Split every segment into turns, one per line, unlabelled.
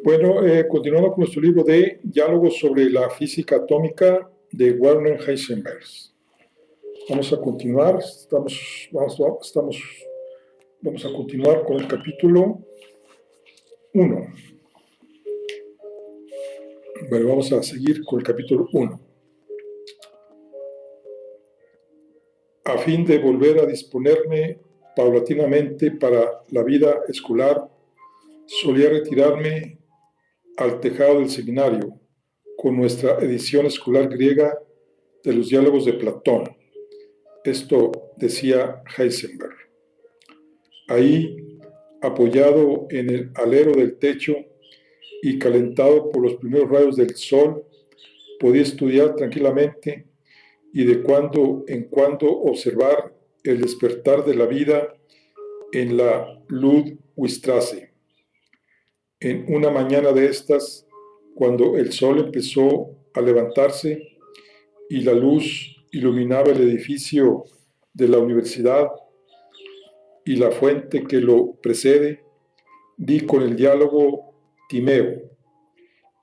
Bueno, continuando con nuestro libro de Diálogos sobre la física atómica de Werner Heisenberg. Vamos a continuar, vamos a continuar con el capítulo 1. Bueno, vamos a seguir con el capítulo 1. A fin de volver a disponerme paulatinamente para la vida escolar, solía retirarme al tejado del seminario con nuestra edición escolar griega de los diálogos de Platón. Esto decía Heisenberg. Ahí, apoyado en el alero del techo y calentado por los primeros rayos del sol, podía estudiar tranquilamente y de cuando en cuando observar el despertar de la vida en la Ludwigstrasse. En una mañana de estas, cuando el sol empezó a levantarse y la luz iluminaba el edificio de la universidad y la fuente que lo precede, di con el diálogo Timeo,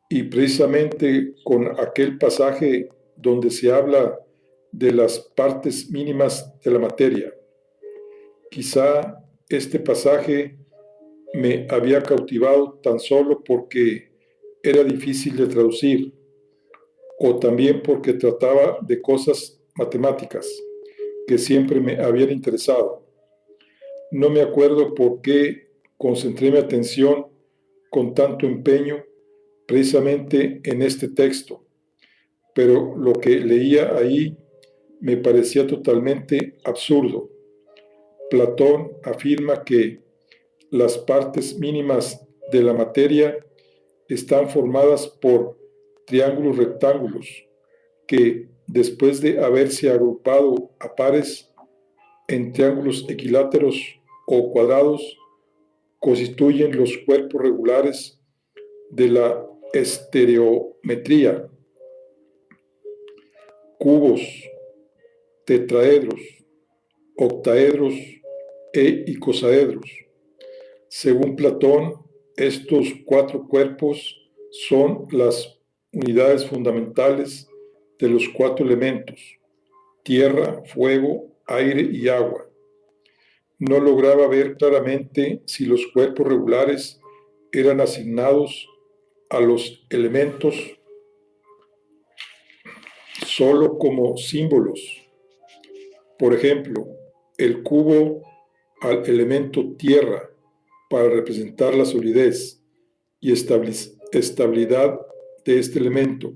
y precisamente con aquel pasaje donde se habla de las partes mínimas de la materia. Quizá este pasaje me había cautivado tan solo porque era difícil de traducir, o también porque trataba de cosas matemáticas que siempre me habían interesado. No me acuerdo por qué concentré mi atención con tanto empeño precisamente en este texto, pero lo que leía ahí me parecía totalmente absurdo. Platón afirma que las partes mínimas de la materia están formadas por triángulos rectángulos que, después de haberse agrupado a pares en triángulos equiláteros o cuadrados, constituyen los cuerpos regulares de la estereometría. Cubos, tetraedros, octaedros e icosaedros. Según Platón, estos cuatro cuerpos son las unidades fundamentales de los cuatro elementos: tierra, fuego, aire y agua. No lograba ver claramente si los cuerpos regulares eran asignados a los elementos solo como símbolos. Por ejemplo, el cubo al elemento tierra para representar la solidez y estabilidad de este elemento,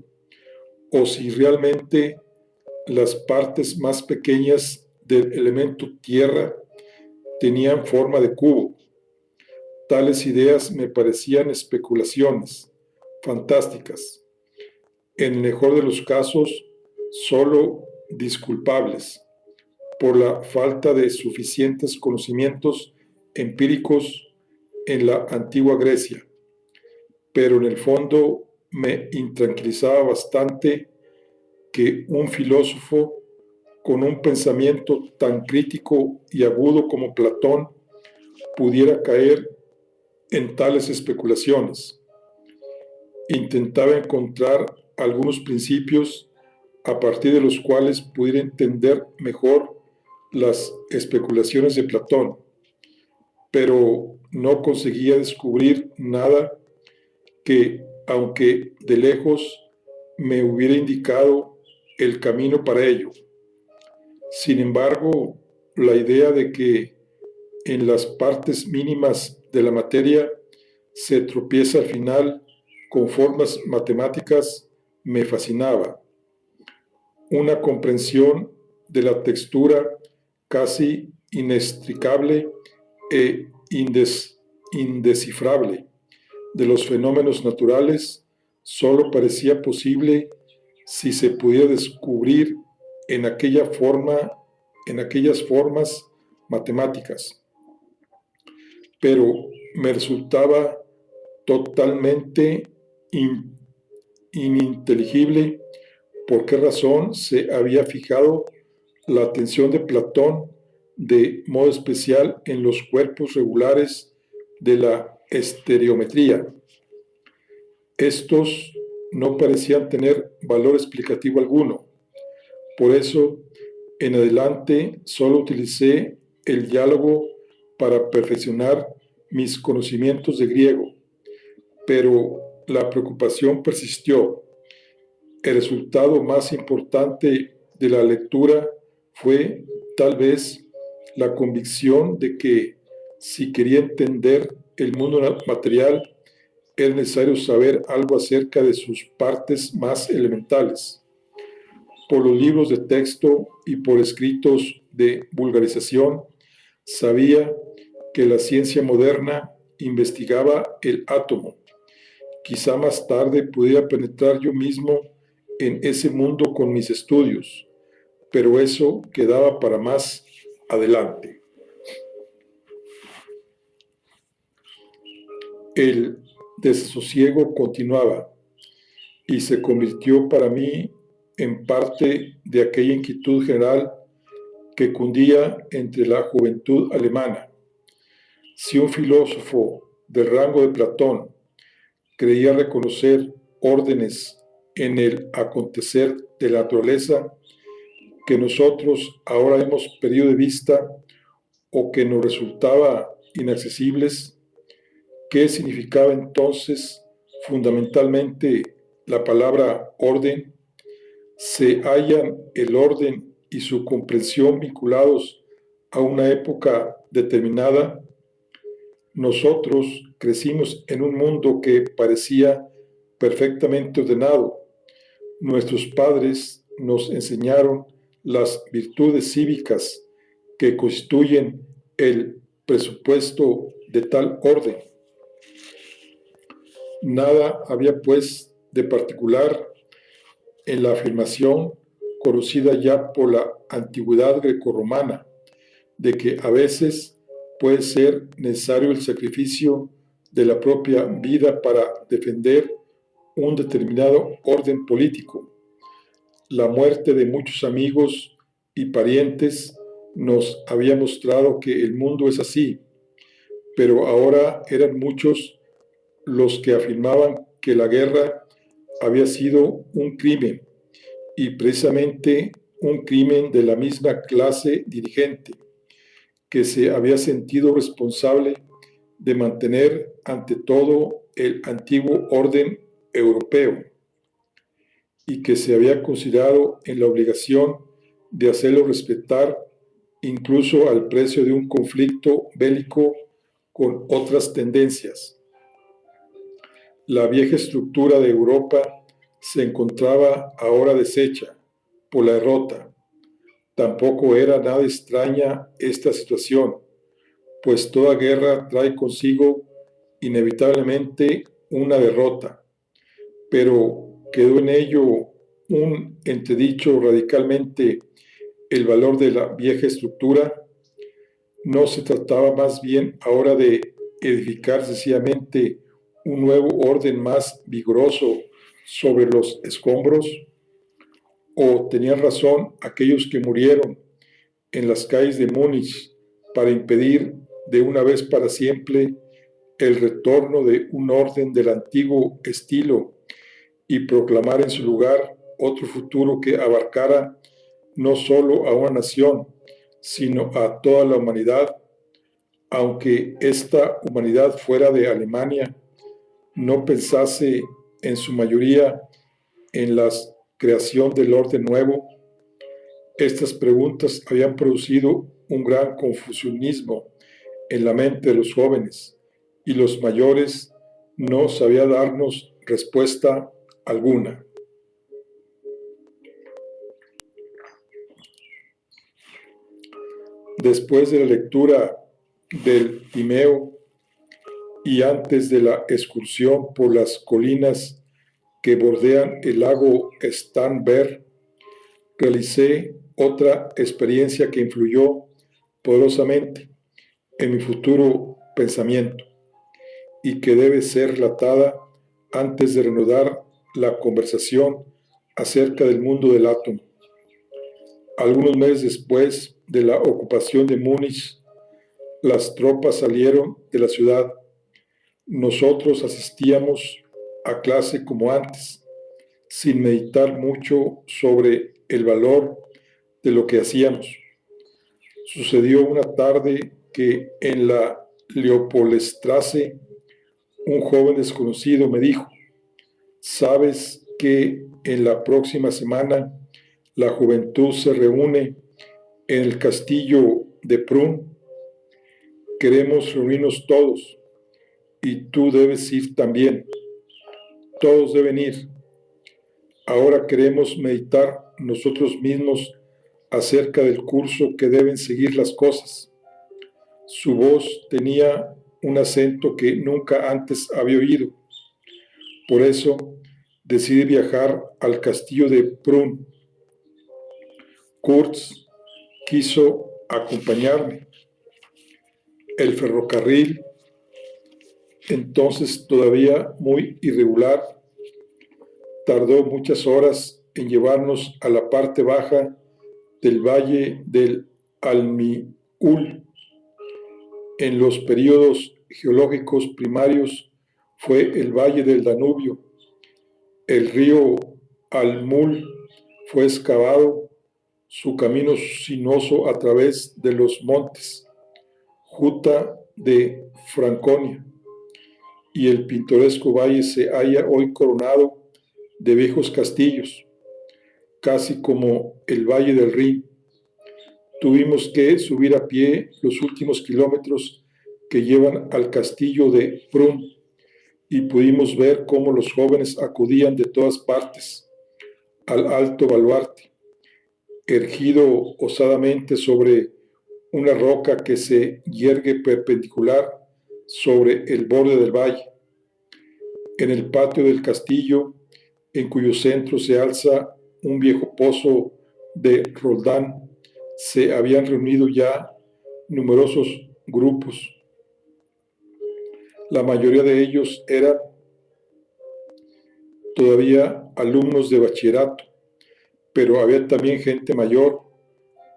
o si realmente las partes más pequeñas del elemento tierra tenían forma de cubo. Tales ideas me parecían especulaciones fantásticas, en el mejor de los casos, solo disculpables por la falta de suficientes conocimientos empíricos en la antigua Grecia, pero en el fondo me intranquilizaba bastante que un filósofo con un pensamiento tan crítico y agudo como Platón pudiera caer en tales especulaciones. Intentaba encontrar algunos principios a partir de los cuales pudiera entender mejor las especulaciones de Platón, pero no conseguía descubrir nada que, aunque de lejos, me hubiera indicado el camino para ello. Sin embargo, la idea de que en las partes mínimas de la materia se tropieza al final con formas matemáticas me fascinaba. Una comprensión de la textura casi inextricable e indescifrable de los fenómenos naturales solo parecía posible si se pudiera descubrir en aquellas formas matemáticas. Pero me resultaba totalmente ininteligible por qué razón se había fijado la atención de Platón de modo especial en los cuerpos regulares de la estereometría. Estos no parecían tener valor explicativo alguno. Por eso, en adelante, solo utilicé el diálogo para perfeccionar mis conocimientos de griego, pero la preocupación persistió. El resultado más importante de la lectura fue, tal vez, la convicción de que si quería entender el mundo material, era necesario saber algo acerca de sus partes más elementales. Por los libros de texto y por escritos de vulgarización, sabía que la ciencia moderna investigaba el átomo. Quizá más tarde pudiera penetrar yo mismo en ese mundo con mis estudios, pero eso quedaba para más adelante. El desasosiego continuaba y se convirtió para mí en parte de aquella inquietud general que cundía entre la juventud alemana. Si un filósofo del rango de Platón creía reconocer órdenes en el acontecer de la naturaleza que nosotros ahora hemos perdido de vista o que nos resultaba inaccesibles, ¿qué significaba entonces fundamentalmente la palabra orden? ¿Se hallan el orden y su comprensión vinculados a una época determinada? Nosotros crecimos en un mundo que parecía perfectamente ordenado. Nuestros padres nos enseñaron las virtudes cívicas que constituyen el presupuesto de tal orden. Nada había, pues, de particular en la afirmación conocida ya por la antigüedad grecorromana, de que a veces puede ser necesario el sacrificio de la propia vida para defender un determinado orden político. La muerte de muchos amigos y parientes nos había mostrado que el mundo es así, pero ahora eran muchos los que afirmaban que la guerra había sido un crimen, y precisamente un crimen de la misma clase dirigente, que se había sentido responsable de mantener ante todo el antiguo orden europeo y que se había considerado en la obligación de hacerlo respetar incluso al precio de un conflicto bélico con otras tendencias. La vieja estructura de Europa se encontraba ahora deshecha por la derrota. Tampoco era nada extraña esta situación, pues toda guerra trae consigo inevitablemente una derrota, pero quedó en ello un entredicho radicalmente el valor de la vieja estructura. ¿No se trataba más bien ahora de edificar sencillamente un nuevo orden más vigoroso sobre los escombros? ¿O tenían razón aquellos que murieron en las calles de Múnich para impedir de una vez para siempre el retorno de un orden del antiguo estilo y proclamar en su lugar otro futuro que abarcara no solo a una nación, sino a toda la humanidad, aunque esta humanidad fuera de Alemania, no pensase en su mayoría en la creación del orden nuevo? Estas preguntas habían producido un gran confusionismo en la mente de los jóvenes, y los mayores no sabían darnos respuesta alguna. Después de la lectura del Timeo y antes de la excursión por las colinas que bordean el lago Starnberg, realicé otra experiencia que influyó poderosamente en mi futuro pensamiento y que debe ser relatada antes de reanudar la conversación acerca del mundo del átomo. Algunos meses después de la ocupación de Múnich, las tropas salieron de la ciudad. Nosotros asistíamos a clase como antes, sin meditar mucho sobre el valor de lo que hacíamos. Sucedió una tarde que en la Leopoldstrasse un joven desconocido me dijo: ¿sabes que en la próxima semana la juventud se reúne en el castillo de Prüm? Queremos reunirnos todos y tú debes ir también. Todos deben ir. Ahora queremos meditar nosotros mismos acerca del curso que deben seguir las cosas. Su voz tenía un acento que nunca antes había oído. Por eso decidí viajar al castillo de Prüm. Kurz quiso acompañarme. El ferrocarril, entonces todavía muy irregular, tardó muchas horas en llevarnos a la parte baja del valle del Almiul. En los períodos geológicos primarios fue el valle del Danubio. El río Almul fue excavado, su camino sinuoso a través de los montes Juta de Franconia, y el pintoresco valle se halla hoy coronado de viejos castillos, casi como el valle del Rin. Tuvimos que subir a pie los últimos kilómetros que llevan al castillo de Prüm y pudimos ver cómo los jóvenes acudían de todas partes al alto baluarte, erguido osadamente sobre una roca que se yergue perpendicular sobre el borde del valle. En el patio del castillo, en cuyo centro se alza un viejo pozo de Roldán, se habían reunido ya numerosos grupos. La mayoría de ellos eran todavía alumnos de bachillerato, pero había también gente mayor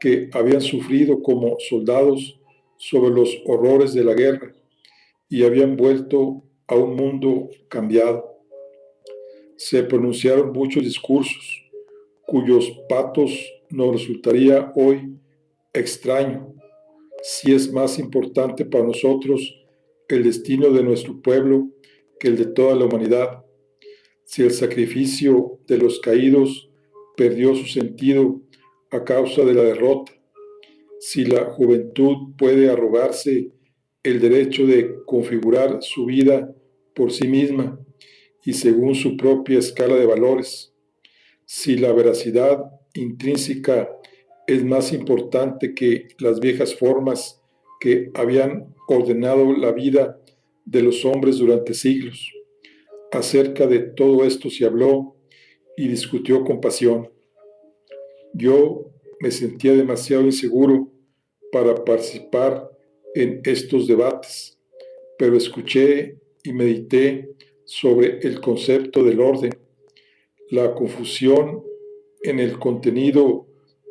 que habían sufrido como soldados sobre los horrores de la guerra y habían vuelto a un mundo cambiado. Se pronunciaron muchos discursos, cuyos patos nos resultaría hoy extraño, si es más importante para nosotros el destino de nuestro pueblo que el de toda la humanidad, si el sacrificio de los caídos perdió su sentido a causa de la derrota, si la juventud puede arrogarse el derecho de configurar su vida por sí misma y según su propia escala de valores, si la veracidad intrínseca es más importante que las viejas formas que habían ordenado la vida de los hombres durante siglos. Acerca de todo esto se habló y discutió con pasión. Yo me sentía demasiado inseguro para participar en estos debates, pero escuché y medité sobre el concepto del orden. La confusión en el contenido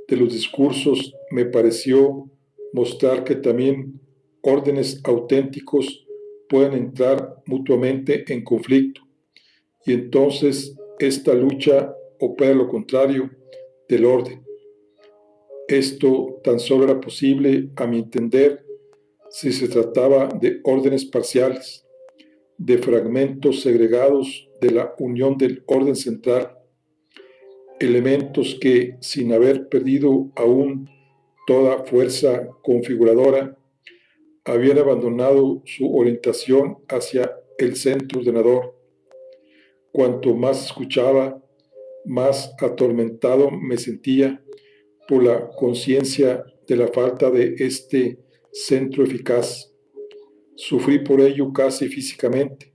de los discursos me pareció mostrar que también órdenes auténticos pueden entrar mutuamente en conflicto, y entonces esta lucha opera lo contrario del orden. Esto tan solo era posible, a mi entender, si se trataba de órdenes parciales, de fragmentos segregados de la unión del orden central, elementos que, sin haber perdido aún toda fuerza configuradora, habían abandonado su orientación hacia el centro ordenador. Cuanto más escuchaba, más atormentado me sentía por la conciencia de la falta de este centro eficaz. Sufrí por ello casi físicamente,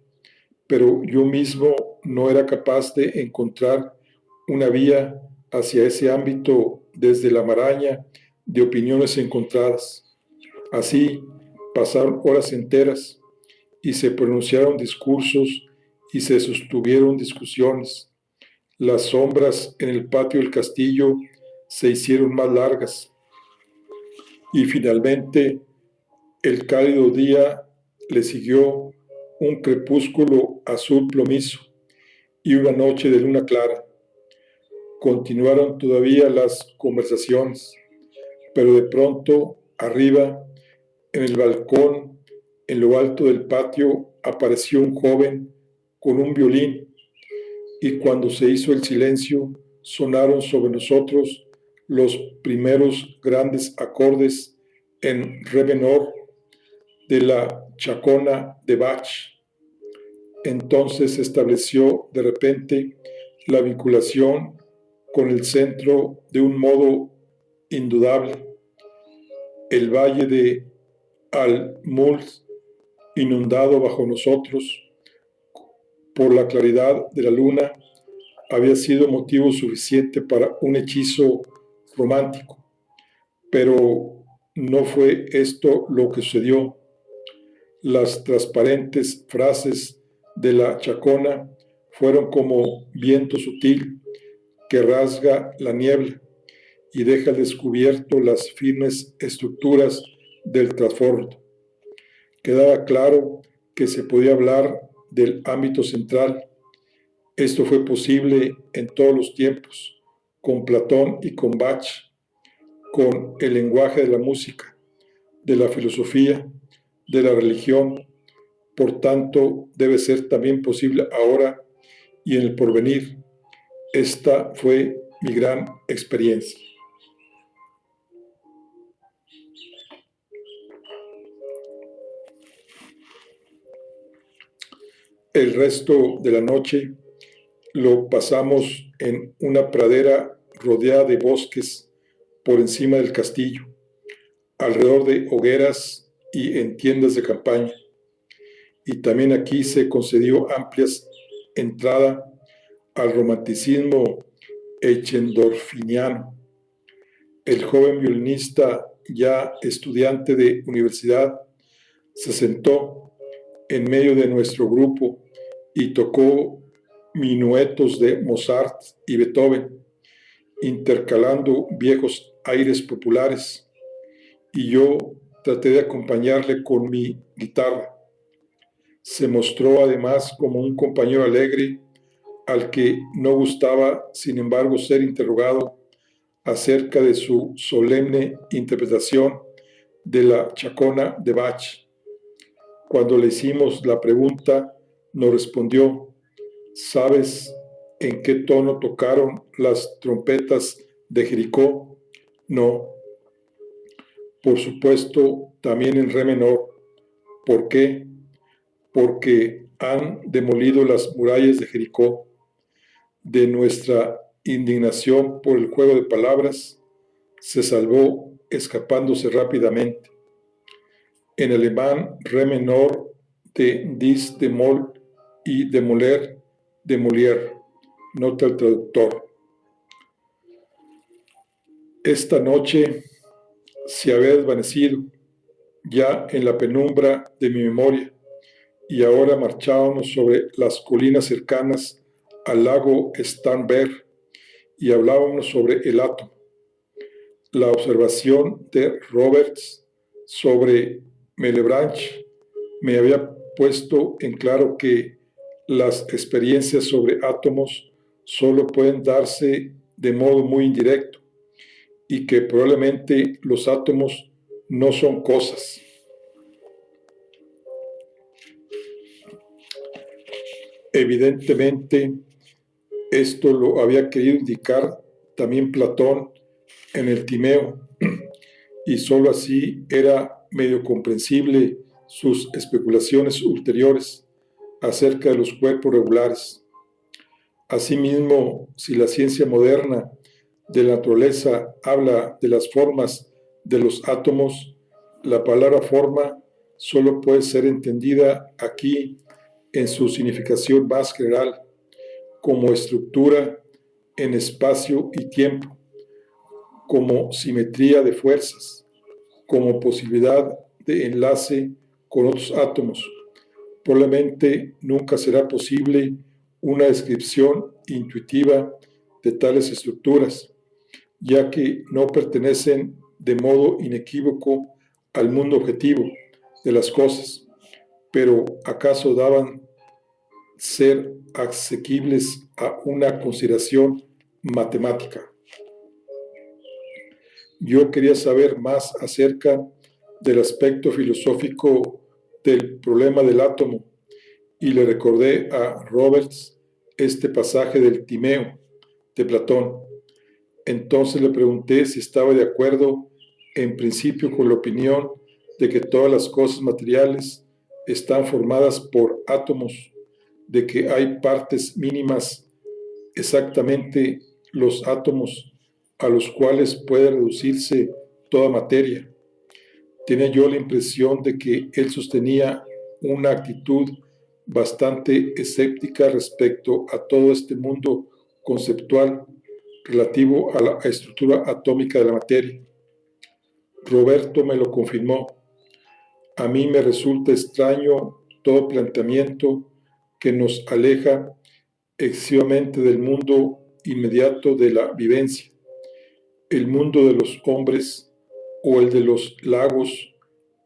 pero yo mismo no era capaz de encontrar una vía hacia ese ámbito desde la maraña de opiniones encontradas. Así pasaron horas enteras y se pronunciaron discursos y se sostuvieron discusiones. Las sombras en el patio del castillo se hicieron más largas y finalmente el cálido día le siguió un crepúsculo azul plomizo y una noche de luna clara. Continuaron todavía las conversaciones, pero de pronto, arriba, en el balcón, en lo alto del patio, apareció un joven con un violín, y cuando se hizo el silencio, sonaron sobre nosotros los primeros grandes acordes en re menor de la Chacona de Bach. Entonces se estableció de repente la vinculación con el centro de un modo indudable. El valle de Al-Mulk, inundado bajo nosotros por la claridad de la luna, había sido motivo suficiente para un hechizo romántico, pero no fue esto lo que sucedió. Las transparentes frases de la Chacona fueron como viento sutil que rasga la niebla y deja al descubierto las firmes estructuras del trasfondo. Quedaba claro que se podía hablar del ámbito central. Esto fue posible en todos los tiempos, con Platón y con Bach, con el lenguaje de la música, de la filosofía, de la religión. Por tanto, debe ser también posible ahora y en el porvenir. Esta fue mi gran experiencia. El resto de la noche lo pasamos en una pradera rodeada de bosques por encima del castillo, alrededor de hogueras y en tiendas de campaña. Y también aquí se concedió amplia entrada al romanticismo eichendorfiniano. El joven violinista, ya estudiante de universidad, se sentó en medio de nuestro grupo y tocó minuetos de Mozart y Beethoven, intercalando viejos aires populares, y yo traté de acompañarle con mi guitarra. Se mostró además como un compañero alegre al que no gustaba, sin embargo, ser interrogado acerca de su solemne interpretación de la Chacona de Bach. Cuando le hicimos la pregunta, nos respondió: ¿sabes en qué tono tocaron las trompetas de Jericó? No. Por supuesto, también en re menor. ¿Por qué? Porque han demolido las murallas de Jericó. De nuestra indignación por el juego de palabras, se salvó escapándose rápidamente. En alemán, re menor de dis de mol y demoler, demolier. Nota el traductor. Esta noche se había desvanecido ya en la penumbra de mi memoria, y ahora marchábamos sobre las colinas cercanas al lago Starnberg y hablábamos sobre el átomo. La observación de Roberts sobre Malebranche me había puesto en claro que las experiencias sobre átomos solo pueden darse de modo muy indirecto y que probablemente los átomos no son cosas. Evidentemente, esto lo había querido indicar también Platón en el Timeo, y sólo así era medio comprensible sus especulaciones ulteriores acerca de los cuerpos regulares. Asimismo, si la ciencia moderna de la naturaleza habla de las formas de los átomos, la palabra forma solo puede ser entendida aquí en su significación más general, como estructura en espacio y tiempo, como simetría de fuerzas, como posibilidad de enlace con otros átomos. Probablemente nunca será posible una descripción intuitiva de tales estructuras, ya que no pertenecen de modo inequívoco al mundo objetivo de las cosas, pero ¿acaso daban ser asequibles a una consideración matemática. Yo quería saber más acerca del aspecto filosófico del problema del átomo y le recordé a Roberts este pasaje del Timeo de Platón. Entonces le pregunté si estaba de acuerdo en principio con la opinión de que todas las cosas materiales están formadas por átomos, de que hay partes mínimas, exactamente los átomos a los cuales puede reducirse toda materia. Tenía yo la impresión de que él sostenía una actitud bastante escéptica respecto a todo este mundo conceptual relativo a la estructura atómica de la materia. Roberto me lo confirmó. A mí me resulta extraño todo planteamiento que nos aleja excesivamente del mundo inmediato de la vivencia, el mundo de los hombres o el de los lagos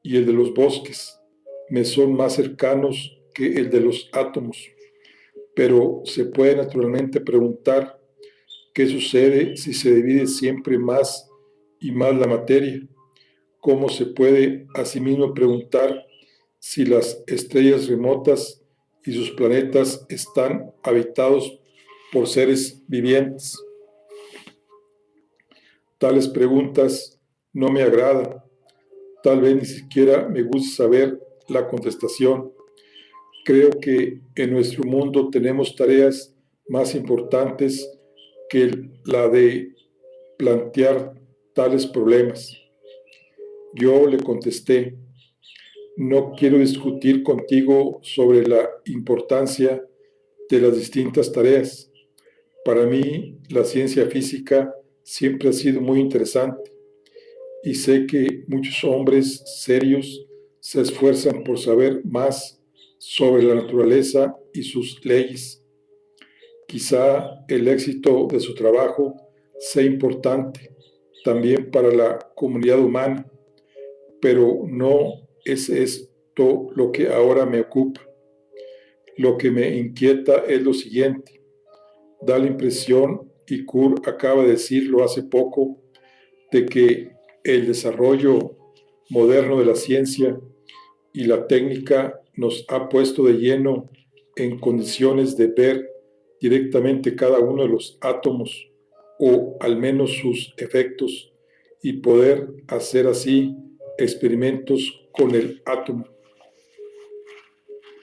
y el de los bosques me son más cercanos que el de los átomos, pero se puede naturalmente preguntar qué sucede si se divide siempre más y más la materia. ¿Cómo se puede asimismo preguntar si las estrellas remotas y sus planetas están habitados por seres vivientes? Tales preguntas no me agradan. Tal vez ni siquiera me gusta saber la contestación. Creo que en nuestro mundo tenemos tareas más importantes que la de plantear tales problemas. Yo le contesté, no quiero discutir contigo sobre la importancia de las distintas tareas. Para mí, la ciencia física siempre ha sido muy interesante y sé que muchos hombres serios se esfuerzan por saber más sobre la naturaleza y sus leyes. Quizá el éxito de su trabajo sea importante también para la comunidad humana, pero no es esto lo que ahora me ocupa. Lo que me inquieta es lo siguiente. Da la impresión, y Kuhn acaba de decirlo hace poco, de que el desarrollo moderno de la ciencia y la técnica nos ha puesto de lleno en condiciones de ver directamente cada uno de los átomos o al menos sus efectos y poder hacer así experimentos con el átomo.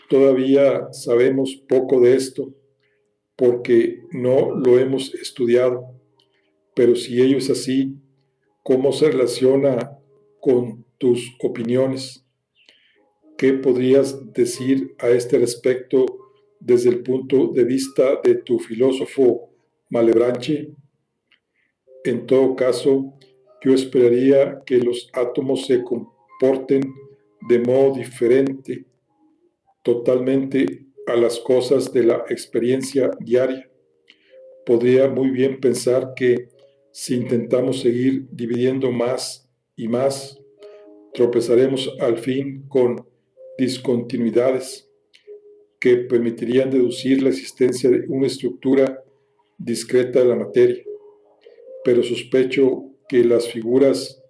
Todavía sabemos poco de esto porque no lo hemos estudiado, pero si ello es así, ¿cómo se relaciona con tus opiniones? ¿Qué podrías decir a este respecto desde el punto de vista de tu filósofo Malebranche? En todo caso, yo esperaría que los átomos se comporten de modo diferente totalmente a las cosas de la experiencia diaria. Podría muy bien pensar que si intentamos seguir dividiendo más y más, tropezaremos al fin con discontinuidades que permitirían deducir la existencia de una estructura discreta de la materia. Pero sospecho que las figuras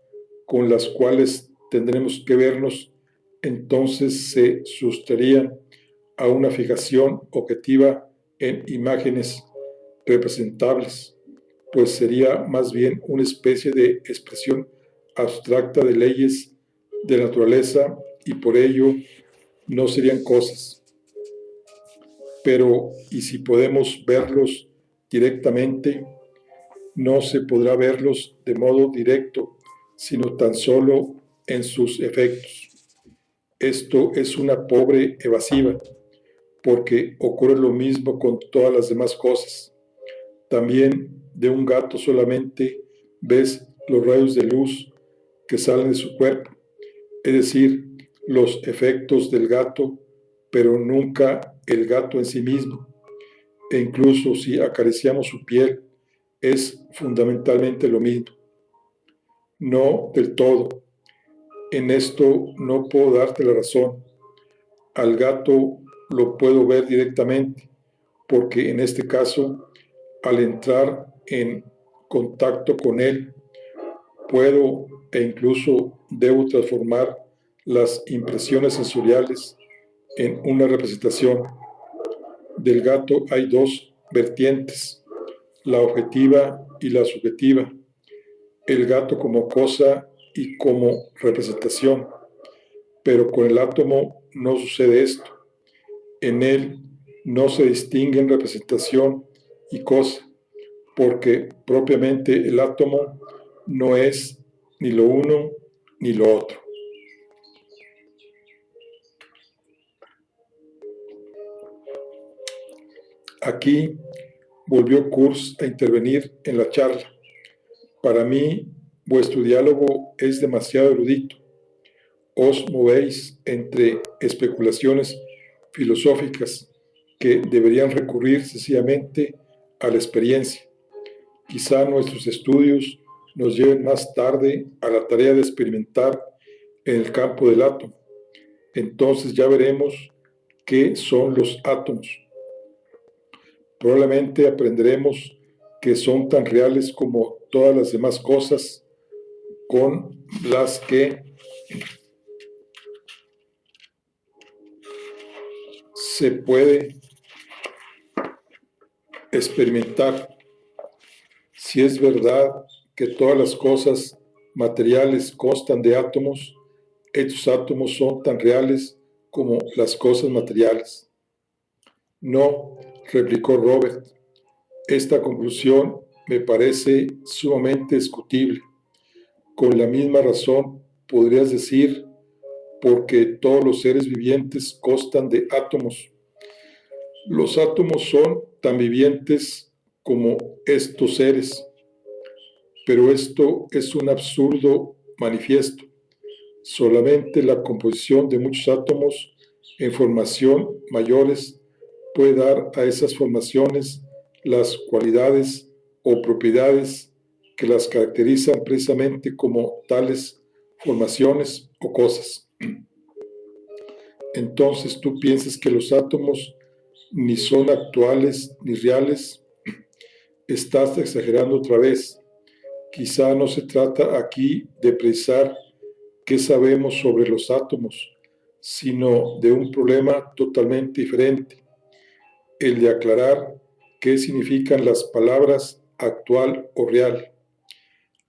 con las cuales tendremos que vernos entonces se sustraerían a una fijación objetiva en imágenes representables, pues sería más bien una especie de expresión abstracta de leyes de naturaleza y por ello no serían cosas. Pero, ¿y si podemos verlos directamente? No se podrá verlos de modo directo, sino tan solo en sus efectos. Esto es una pobre evasiva, porque ocurre lo mismo con todas las demás cosas. También de un gato solamente ves los rayos de luz que salen de su cuerpo, es decir, los efectos del gato, pero nunca el gato en sí mismo. E incluso si acariciamos su piel, es fundamentalmente lo mismo. No del todo. En esto no puedo darte la razón. Al gato lo puedo ver directamente, porque en este caso, al entrar en contacto con él, puedo e incluso debo transformar las impresiones sensoriales en una representación. Del gato hay dos vertientes, la objetiva y la subjetiva. El gato como cosa y como representación. Pero con el átomo no sucede esto. En él no se distinguen representación y cosa, porque propiamente el átomo no es ni lo uno ni lo otro. Aquí volvió Kurz a intervenir en la charla. Para mí, vuestro diálogo es demasiado erudito. Os movéis entre especulaciones filosóficas que deberían recurrir sencillamente a la experiencia. Quizá nuestros estudios nos lleven más tarde a la tarea de experimentar en el campo del átomo. Entonces ya veremos qué son los átomos. Probablemente aprenderemos que son tan reales como todas las demás cosas con las que se puede experimentar. Si es verdad que todas las cosas materiales constan de átomos, estos átomos son tan reales como las cosas materiales. No, replicó Robert, esta conclusión me parece sumamente discutible. Con la misma razón podrías decir porque todos los seres vivientes constan de átomos. Los átomos son tan vivientes como estos seres, pero esto es un absurdo manifiesto. Solamente la composición de muchos átomos en formación mayores puede dar a esas formaciones las cualidades o propiedades que las caracterizan precisamente como tales formaciones o cosas. Entonces tú piensas que los átomos ni son actuales ni reales. Estás exagerando otra vez. Quizá no se trata aquí de precisar qué sabemos sobre los átomos, sino de un problema totalmente diferente, el de aclarar qué significan las palabras actual o real.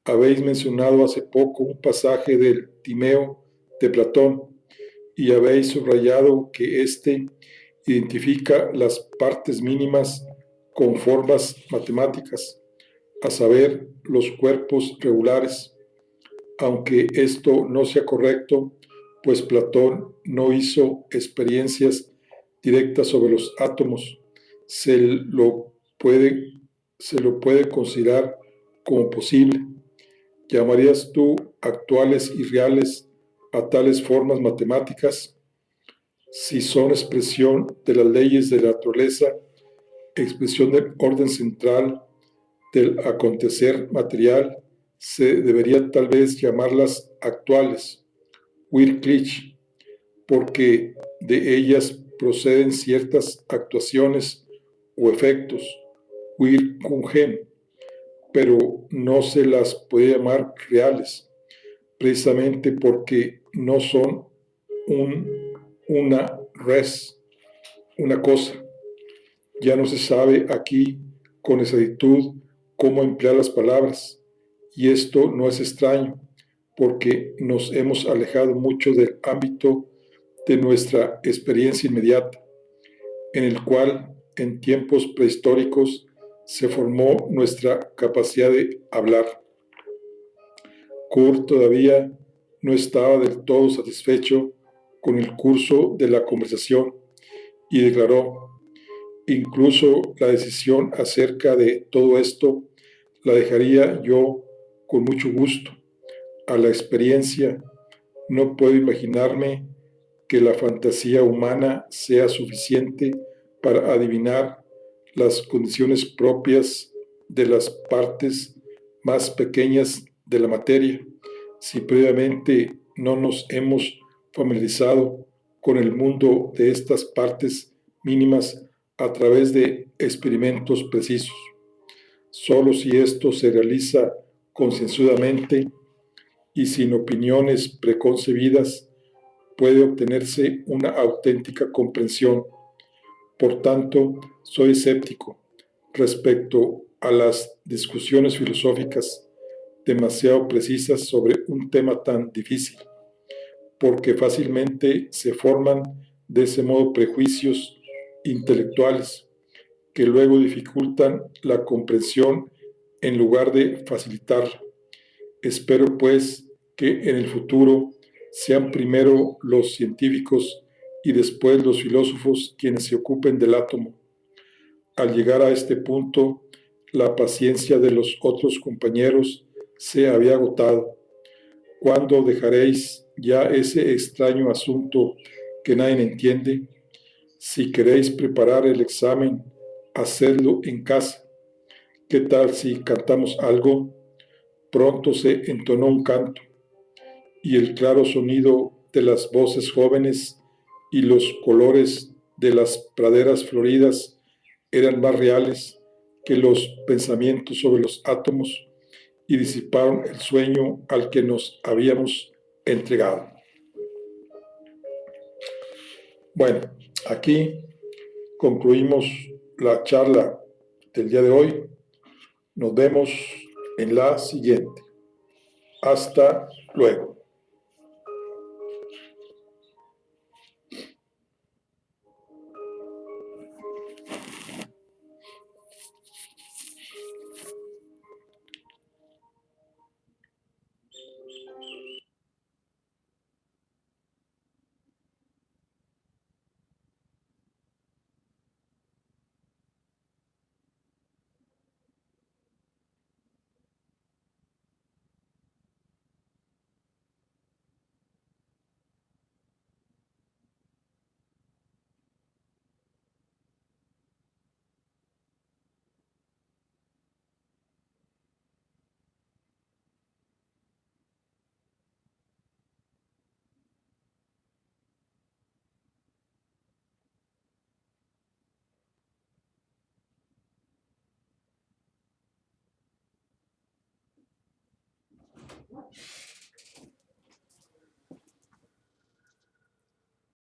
Habéis mencionado hace poco un pasaje del Timeo de Platón y habéis subrayado que éste identifica las partes mínimas con formas matemáticas, a saber, los cuerpos regulares. Aunque esto no sea correcto, pues Platón no hizo experiencias directas sobre los átomos, puede, se lo puede considerar como posible. ¿Llamarías tú actuales y reales a tales formas matemáticas? Si son expresión de las leyes de la naturaleza, expresión del orden central del acontecer material, se debería tal vez llamarlas actuales, wirklich, porque de ellas proceden ciertas actuaciones o efectos, Wirkungen, pero no se las puede llamar reales, precisamente porque no son una una cosa. Ya no se sabe aquí con exactitud cómo emplear las palabras, y esto no es extraño, porque nos hemos alejado mucho del ámbito de nuestra experiencia inmediata, en el cual en tiempos prehistóricos se formó nuestra capacidad de hablar. Kurt todavía no estaba del todo satisfecho con el curso de la conversación y declaró: incluso la decisión acerca de todo esto la dejaría yo con mucho gusto a la experiencia. No puedo imaginarme que la fantasía humana sea suficiente para adivinar las condiciones propias de las partes más pequeñas de la materia, si previamente no nos hemos familiarizado con el mundo de estas partes mínimas a través de experimentos precisos. Solo si esto se realiza concienzudamente y sin opiniones preconcebidas, puede obtenerse una auténtica comprensión. Por tanto, soy escéptico respecto a las discusiones filosóficas demasiado precisas sobre un tema tan difícil, porque fácilmente se forman de ese modo prejuicios intelectuales que luego dificultan la comprensión en lugar de facilitarla. Espero, pues, que en el futuro sean primero los científicos y después los filósofos quienes se ocupen del átomo. Al llegar a este punto, la paciencia de los otros compañeros se había agotado. ¿Cuándo dejaréis ya ese extraño asunto que nadie entiende? Si queréis preparar el examen, hacedlo en casa. ¿Qué tal si cantamos algo? Pronto se entonó un canto, y el claro sonido de las voces jóvenes y los colores de las praderas floridas eran más reales que los pensamientos sobre los átomos y disiparon el sueño al que nos habíamos entregado. Bueno, aquí concluimos la charla del día de hoy. Nos vemos en la siguiente. Hasta luego.